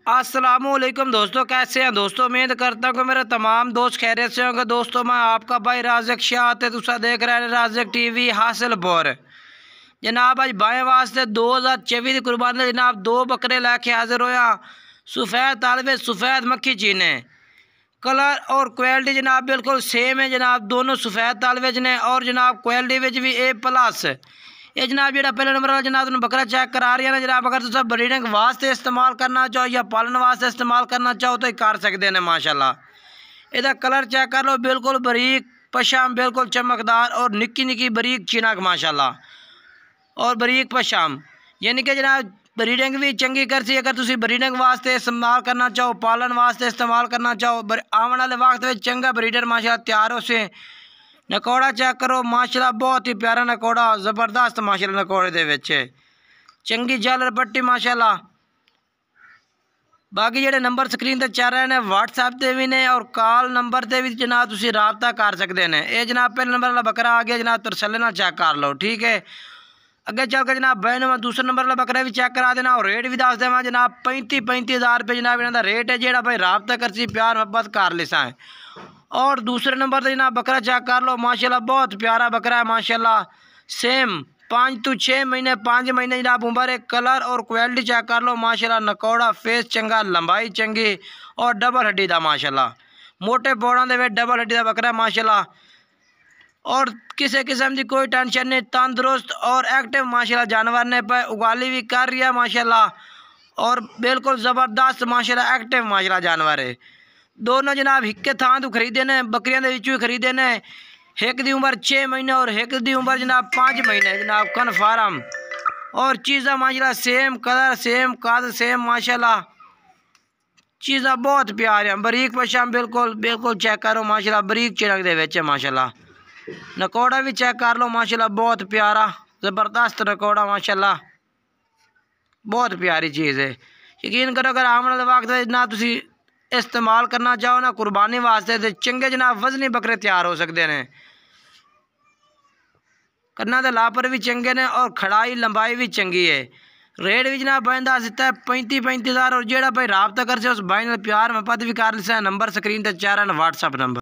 अस्सलामुअलैकुम दोस्तों, कैसे हैं दोस्तों। उम्मीद करता हूँ कि मेरे तमाम दोस्त खैरियत से होंगे। दोस्तों मैं आपका भाई राज़िक शाह तुसा देख रहे हैं राज़िक टीवी हासिलपुर। जनाब अज बाएँ वास्ते 2024 की कुर्बानी जनाब 2 बकरे लैके हाजिर होया। सफ़ेद तालवे सफ़ेद मक्खी चीने कलर और क्वालिटी जनाब बिल्कुल सेम है जनाब। दोनों सफ़ेद तालवे ने और जनाब क्वालिटी भी A+ ये जनाब जो पहले नंबर वाला जनाब तुम बकरा चेक करा रही है ना जनाब। अगर तुम ब्रीडिंग वास्ते इस्तेमाल करना चाहो या पालन वास्ते इस्तेमाल करना चाहो तो कर सकते हैं माशाल्लाह। इहदा कलर चेक कर लो, बिल्कुल बरीक पशाम, बिल्कुल चमकदार और निक्की निक्की बरीक चिनक माशाल्लाह और बरीक पशाम, यानी कि जनाब ब्रीडिंग भी चंगी करती है। अगर तुम ब्रीडिंग वास्ते इस्तेमाल करना चाहो, पालन वास्ते इस्तेमाल करना चाहो, आने वाले वक्त में चंगा ब्रीडर माशाल्लाह तैयार हो से। नकोड़ा चेक करो माशाल्लाह, बहुत ही प्यारा नकोड़ा, ज़बरदस्त माशाल्लाह नकोड़े दे विच चंगी झालर पट्टी माशाल्लाह। बाकी जेडे नंबर स्क्रीन ते चल रहे हैं व्हाट्सएप ते भी ने और कॉल नंबर ते भी जनाब तुसीं राबता कर सकते हैं। ये जनाब पहले नंबर वाला बकरा आ गया जनाब, तरसले नाल चेक कर लो, ठीक है। अगे चल के जनाब बहन मैं दूसरे नंबर वाला बकरा भी चेक करा देना और रेट भी दस देव जनाब। 35 हज़ार रुपये जनाब इन्हों का रेट है। जो भाई राबता करसी प्यार मुहब्बत कर लिसा है। और दूसरे नंबर पर जनाब बकरा चेक कर लो माशाल्लाह, बहुत प्यारा बकरा है माशाल्लाह। सेम 5 to 6 महीने 5 महीने जनाब उम्र है। कलर और क्वालिटी चेक कर लो माशाल्लाह, नकोड़ा फेस चंगा, लंबाई चंगी और डबल हड्डी का माशाल्लाह। मोटे बोड़ा के डबल हड्डी का बकरा माशाल्लाह और किसी किस्म की कोई टेंशन नहीं, तंदुरुस्त और एक्टिव माशाल्लाह जानवर ने पे उगाली भी कर रही है माशाल्लाह और बिल्कुल ज़बरदस्त माशाल्लाह एक्टिव माशाल्लाह जानवर है। दोनों जनाब हिक्के थां तो खरीदे ने, बकरियां दे विचों खरीदे ने। एक दी उम्र 6 महीने और एक दी उम्र जनाब 5 महीने जनाब कन्फर्म। और चीज़ा माशाल्लाह सेम कलर सेम कद सेम माशाल्लाह, चीज़ा बहुत प्यार है। बरीक पशाम बिल्कुल बिल्कुल चेक करो माशाल्लाह, बरीक चिनक दे विच माशाल्लाह। नकोड़ा भी चेक कर लो माशाल्लाह, बहुत प्यारा ज़बरदस्त नकोड़ा माशाल्लाह, बहुत प्यारी चीज़ है। यकीन करो अगर आने वाले वक्त ना तुसी इस्तेमाल करना चाहो ना कुर्बानी वास्ते तो चंगे जनाब वजनी बकरे तैयार हो सकते हैं। कन्ना के लापर भी चंगे ने और खड़ाई लंबाई भी चंगी है। रेट भी जनाब भाई दस दिता है 35 हज़ार और जो भाई राबता कर से उस भाई ने प्यार मुहब्बत भी कर लिया। नंबर स्क्रीन पर 4 व्हाट्सएप नंबर।